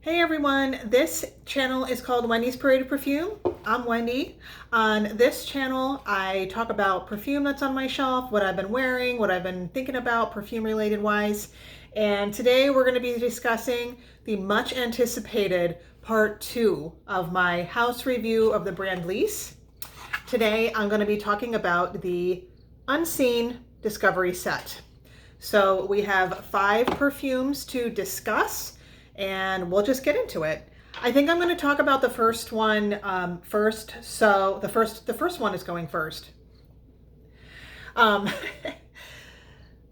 Hey everyone, this channel is called Wendy's Parade of Perfume. I'm Wendy. On this channel, I talk about perfume that's on my shelf, what I've been wearing, what I've been thinking about perfume related wise. And today we're going to be discussing the much anticipated part 2 of my house review of the brand Liis. Today I'm going to be talking about the Unseen Discovery Set. So we have 5 perfumes to discuss, and we'll just get into it. I think I'm going to talk about the first one first. So the first one is going first.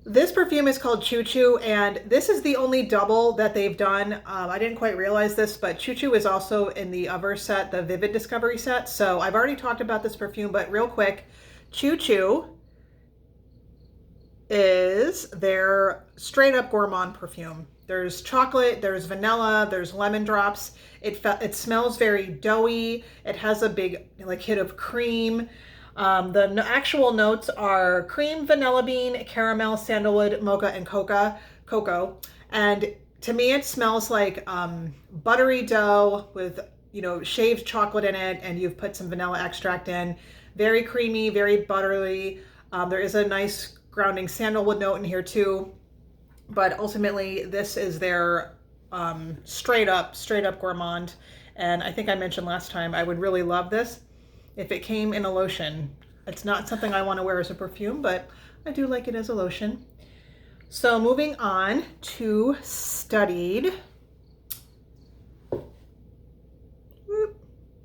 This perfume is called Choo Choo, and this is the only double that they've done. I didn't quite realize this, but Choo Choo is also in the other set, the Vivid Discovery set. So I've already talked about this perfume, but real quick, Choo Choo is their straight up gourmand perfume. There's chocolate, there's vanilla, there's lemon drops. It smells very doughy. It has a big hit of cream. The actual notes are cream, vanilla bean, caramel, sandalwood, mocha, and cocoa. And to me, it smells like buttery dough with shaved chocolate in it, and you've put some vanilla extract in. Very creamy, very buttery. There is a nice grounding sandalwood note in here too. But ultimately, this is their straight up gourmand. And I think I mentioned last time, I would really love this if it came in a lotion. It's not something I want to wear as a perfume, but I do like it as a lotion. So moving on to Studied.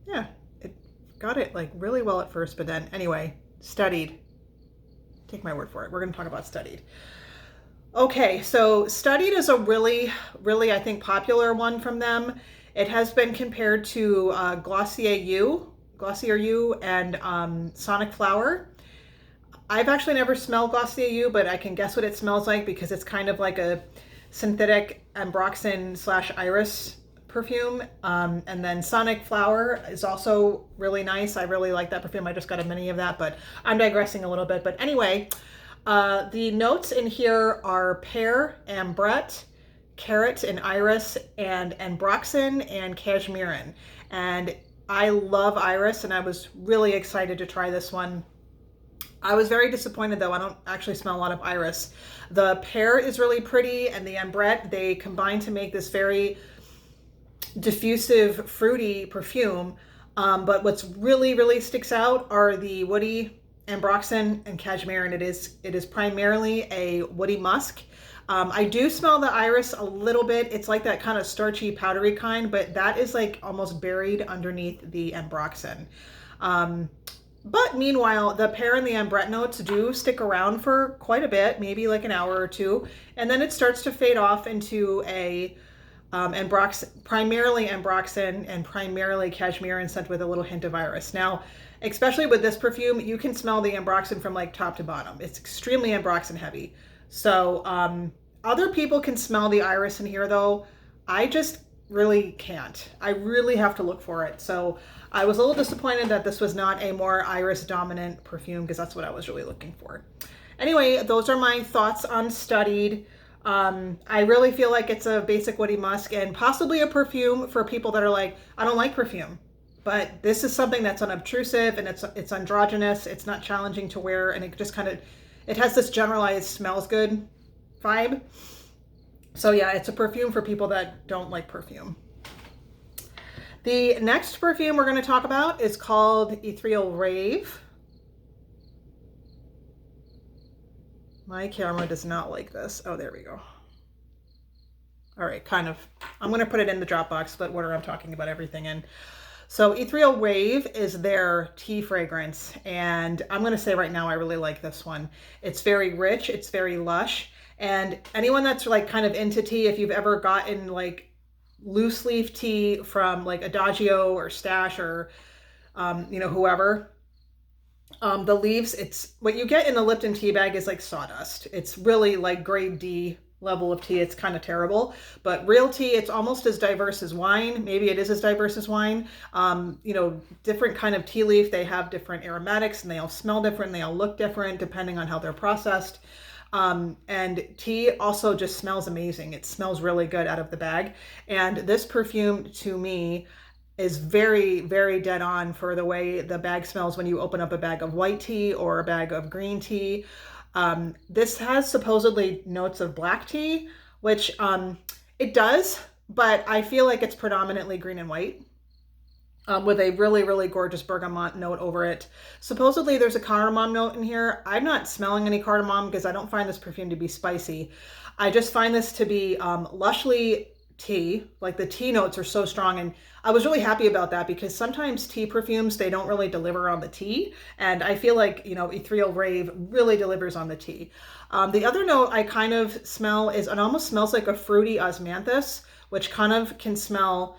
Yeah, it got it like really well at first, but then anyway, Studied. Take my word for it. We're going to talk about Studied. Okay, so Studied is a really, I think, popular one from them. It has been compared to Glossier U and Sonic Flower. I've actually never smelled Glossier U, but I can guess what it smells like because it's kind of like a synthetic ambroxan / iris perfume. And then Sonic Flower is also really nice. I really like that perfume. I just got a mini of that, but I'm digressing a little bit. But anyway, the notes in here are pear, ambrette, carrot and iris, and ambroxan and cashmerean. And I love iris, and I was really excited to try this one. I was very disappointed though. I don't actually smell a lot of iris. The pear is really pretty, and the ambrette, they combine to make this very diffusive, fruity perfume. But what's really sticks out are the woody ambroxan and cashmere, and it is primarily a woody musk. I do smell the iris a little bit. It's like that kind of starchy, powdery kind, but that is like almost buried underneath the ambroxan. But meanwhile, the pear and the ambrette notes do stick around for quite a bit, maybe like an hour or two, and then it starts to fade off into a primarily ambroxan and primarily cashmere scent with a little hint of iris. Now, especially with this perfume, you can smell the ambroxan from like top to bottom. It's extremely ambroxan heavy. So other people can smell the iris in here though. I just really can't. I really have to look for it. So I was a little disappointed that this was not a more iris dominant perfume, because that's what I was really looking for. Anyway, those are my thoughts on Studied. I really feel like it's a basic woody musk and possibly a perfume for people that are like, I don't like perfume. But this is something that's unobtrusive, and it's androgynous. It's not challenging to wear, and it just it has this generalized smells good vibe. So yeah, it's a perfume for people that don't like perfume. The next perfume we're going to talk about is called Ethereal Rave. My camera does not like this. Oh, there we go. All right, kind of. I'm going to put it in the Dropbox, split order I'm talking about everything in. So Ethreal Wave is their tea fragrance, and I'm going to say right now I really like this one. It's very rich, it's very lush, and anyone that's like kind of into tea, if you've ever gotten like loose leaf tea from like Adagio or Stash or whoever, the leaves, it's what you get in the Lipton tea bag is like sawdust. It's really like grade D level of tea. It's kind of terrible, but real tea, it's almost as diverse as wine. Maybe it is as diverse as wine. Different kind of tea leaf, they have different aromatics, and they all smell different, and they all look different depending on how they're processed. And tea also just smells amazing. It smells really good out of the bag. And this perfume to me is very, very dead on for the way the bag smells when you open up a bag of white tea or a bag of green tea. This has supposedly notes of black tea, which it does, but I feel like it's predominantly green and white. With a really, really gorgeous bergamot note over it. Supposedly there's a cardamom note in here. I'm not smelling any cardamom because I don't find this perfume to be spicy. I just find this to be lushly tea. Like the tea notes are so strong, and I was really happy about that because sometimes tea perfumes, they don't really deliver on the tea. And I feel like, you know, Ethereal Rave really delivers on the tea. The other note I kind of smell is, it almost smells like a fruity osmanthus, which kind of can smell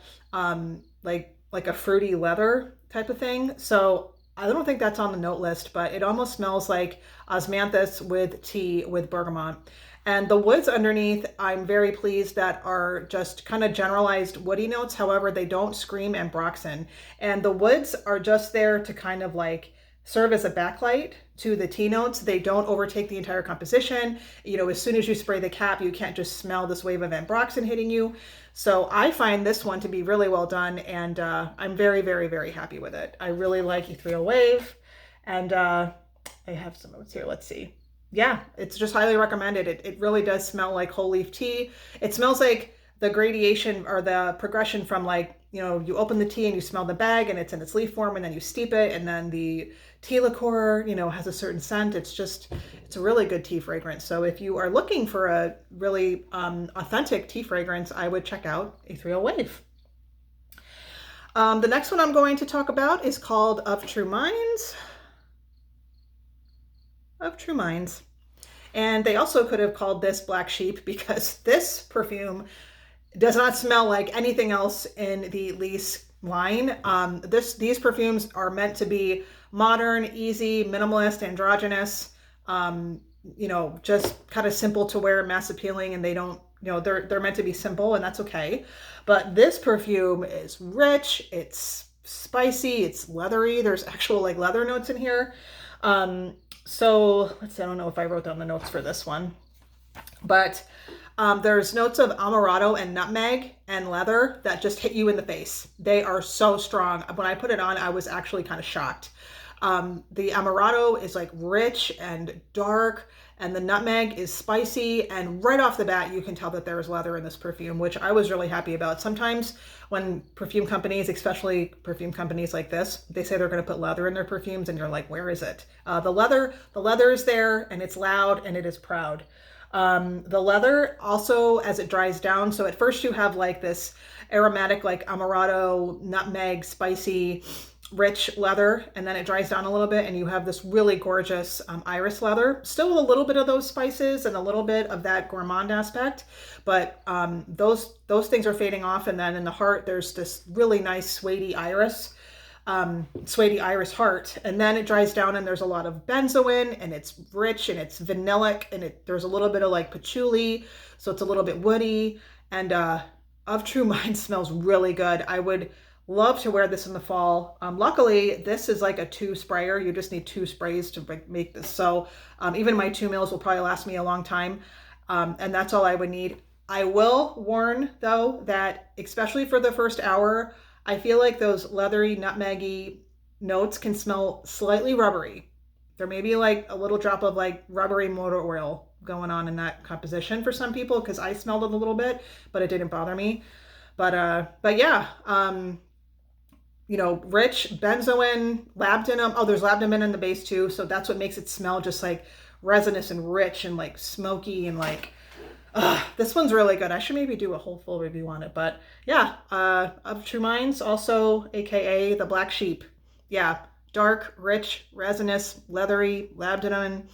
like a fruity leather type of thing. So I don't think that's on the note list, but it almost smells like osmanthus with tea with bergamot. And the woods underneath, I'm very pleased that are just kind of generalized woody notes. However, they don't scream ambroxan. And the woods are just there to kind of like serve as a backlight to the tea notes. They don't overtake the entire composition. You know, as soon as you spray the cap, you can't just smell this wave of ambroxan hitting you. So I find this one to be really well done, and I'm very, very, very happy with it. I really like Ethereal Wave, and I have some notes here. Let's see. Yeah, it's just highly recommended. It really does smell like whole leaf tea. It smells like the gradation or the progression from, like, you know, you open the tea and you smell the bag and it's in its leaf form, and then you steep it, and then the tea liqueur, you know, has a certain scent. It's a really good tea fragrance. So if you are looking for a really authentic tea fragrance, I would check out Ethereal Wave. The next one I'm going to talk about is called Of True Minds. Of True Minds. And they also could have called this Black Sheep because this perfume does not smell like anything else in the Liis line. These perfumes are meant to be modern, easy, minimalist, androgynous, you know, just kind of simple to wear, mass appealing, and they don't, you know, they're meant to be simple, and that's okay. But this perfume is rich, it's spicy, it's leathery. There's actual like leather notes in here. So let's see, I don't know if I wrote down the notes for this one, but there's notes of amaretto and nutmeg and leather that just hit you in the face. They are so strong. When I put it on, I was actually kind of shocked. The amaretto is like rich and dark, and the nutmeg is spicy, and right off the bat you can tell that there is leather in this perfume, which I was really happy about. Sometimes when perfume companies, especially perfume companies like this, they say they're going to put leather in their perfumes, and you're like, where is it? The leather is there, and it's loud, and it is proud. The leather also, as it dries down, so at first you have like this aromatic like amaretto, nutmeg, spicy, rich leather, and then it dries down a little bit and you have this really gorgeous iris leather. Still a little bit of those spices and a little bit of that gourmand aspect, but those things are fading off, and then in the heart there's this really nice suede iris heart, and then it dries down and there's a lot of benzoin, and it's rich and it's vanillic, and there's a little bit of like patchouli, so it's a little bit woody. And Of True Minds smells really good. I would love to wear this in the fall. Luckily, this is like a 2 sprayer. You just need 2 sprays to make this. So even my 2 mils will probably last me a long time. And that's all I would need. I will warn though that especially for the first hour, I feel like those leathery, nutmeggy notes can smell slightly rubbery. There may be like a little drop of like rubbery motor oil going on in that composition for some people, because I smelled it a little bit, but it didn't bother me. But yeah, you know, rich benzoin, labdanum. Oh, there's labdanum in the base too, so that's what makes it smell just like resinous and rich and like smoky and like. This one's really good. I should maybe do a whole full review on it, but yeah, Of True Minds, also aka the Black Sheep. Yeah, dark, rich, resinous, leathery, labdanum,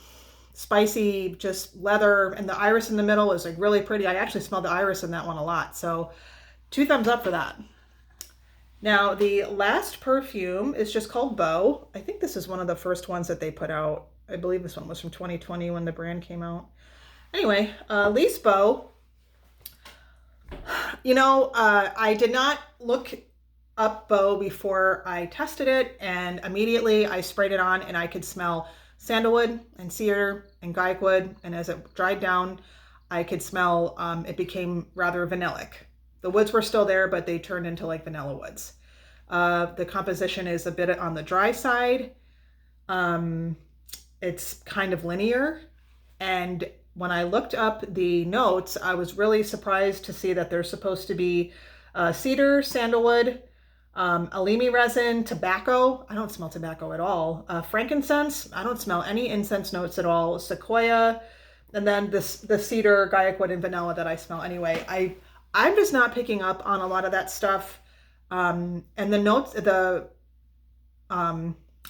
spicy, just leather, and the iris in the middle is like really pretty. I actually smelled the iris in that one a lot, so 2 thumbs up for that. Now, the last perfume is just called Beau. I think this is one of the first ones that they put out. I believe this one was from 2020 when the brand came out. Anyway, Liis Beau. You know, I did not look up Beau before I tested it, and immediately I sprayed it on and I could smell sandalwood and cedar and guyak wood. And as it dried down, I could smell, it became rather vanillic. The woods were still there, but they turned into like vanilla woods. The composition is a bit on the dry side. It's kind of linear. And when I looked up the notes, I was really surprised to see that there's supposed to be cedar, sandalwood, alimi resin, tobacco. I don't smell tobacco at all. Frankincense. I don't smell any incense notes at all. Sequoia. And then the cedar, guyak wood, and vanilla that I smell anyway. I'm just not picking up on a lot of that stuff. And the notes,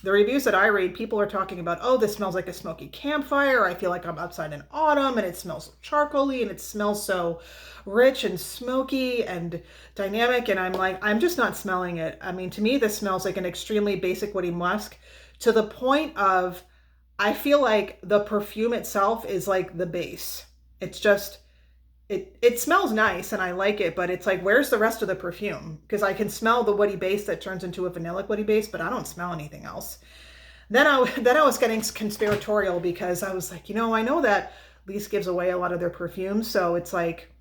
the reviews that I read, people are talking about, oh, this smells like a smoky campfire. I feel like I'm outside in autumn, and it smells charcoaly, and it smells so rich and smoky and dynamic. And I'm like, I'm just not smelling it. I mean, to me, this smells like an extremely basic woody musk, to the point of, I feel like the perfume itself is like the base. It's just, it smells nice and I like it, but it's like, where's the rest of the perfume? Because I can smell the woody base that turns into a vanillic woody base, but I don't smell anything else. Then I was getting conspiratorial, because I was like, I know that Liis gives away a lot of their perfumes, so it's like,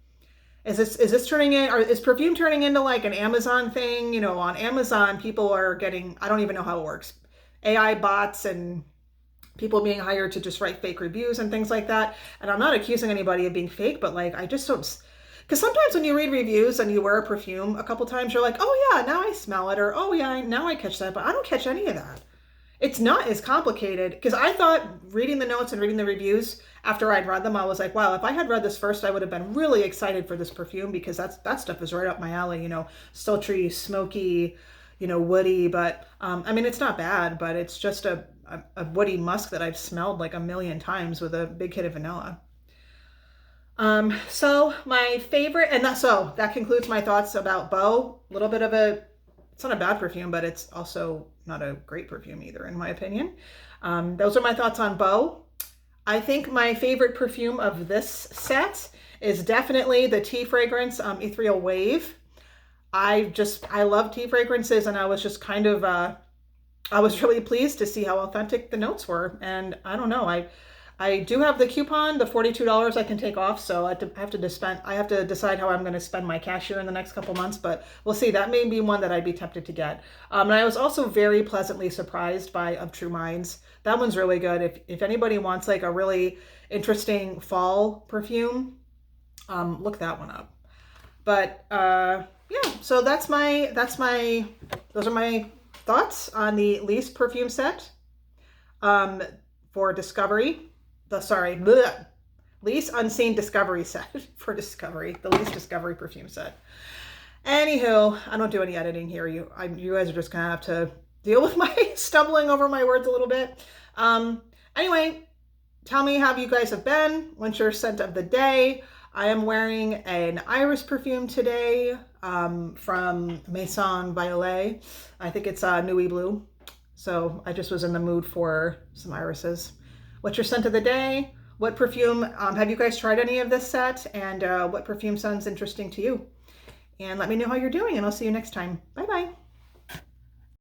is this turning in, or is perfume turning into like an Amazon thing? On Amazon, people are getting, I don't even know how it works, AI bots and people being hired to just write fake reviews and things like that. And I'm not accusing anybody of being fake, but like, I just don't, because sometimes when you read reviews and you wear a perfume a couple times, you're like, oh yeah, now I smell it, or oh yeah, now I catch that, but I don't catch any of that. It's not as complicated, because I thought, reading the notes and reading the reviews after I'd read them, I was like, wow, if I had read this first, I would have been really excited for this perfume, because that stuff is right up my alley, sultry, smoky, woody. But I mean, it's not bad, but it's just a woody musk that I've smelled like a million times with a big hit of vanilla. So my favorite, and that concludes my thoughts about Beau. A little bit of it's not a bad perfume, but it's also not a great perfume either, in my opinion. Those are my thoughts on Beau. I think my favorite perfume of this set is definitely the tea fragrance, Ethreal Wave. I love tea fragrances, and I was just kind of, I was really pleased to see how authentic the notes were. And I don't know, I do have the coupon, the $42 I can take off, so I have to decide how I'm going to spend my cash here in the next couple months, but we'll see. That may be one that I'd be tempted to get. And I was also very pleasantly surprised by Of True Minds. That one's really good. If anybody wants like a really interesting fall perfume, look that one up. But yeah, so those are my thoughts on the Liis perfume set for Discovery. Liis Unseen Discovery set for Discovery, the Liis Discovery perfume set. Anywho, I don't do any editing here. You guys are just gonna have to deal with my stumbling over my words a little bit. Anyway, tell me how you guys have been. What's your scent of the day? I am wearing an iris perfume today from Maison Violet. I think it's Nuit Blue. So I just was in the mood for some irises. What's your scent of the day? What perfume, have you guys tried any of this set? And what perfume sounds interesting to you? And let me know how you're doing, and I'll see you next time. Bye-bye.